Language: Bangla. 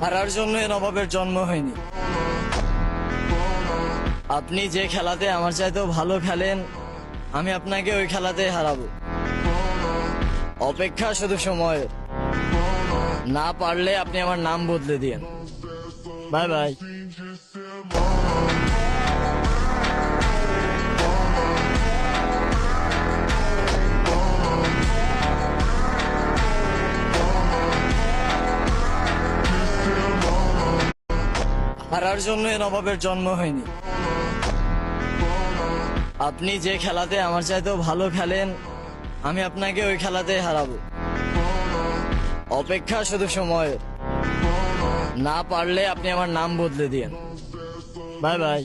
হারার জন্য এ নবাবের জন্ম হয়নি। আপনি যে খেলাতে আমার চাইতেও ভালো খেলেন, আমি আপনাকে ওই খেলাতে হারাবো। অপেক্ষা শুধু সময়ের। না পারলে আপনি আমার নাম বদলে দিয়েন। Bye bye. হারার জন্য এ নবাবের জন্ম হয়নি। আপনি যে খেলাতে আমার চাইতেও ভালো খেলেন, আমি আপনাকে ওই খেলাতে হারাবো। অপেক্ষা শুধু সময়ের। না পারলে আপনি আমার নাম বদলে দিয়েন। Bye bye.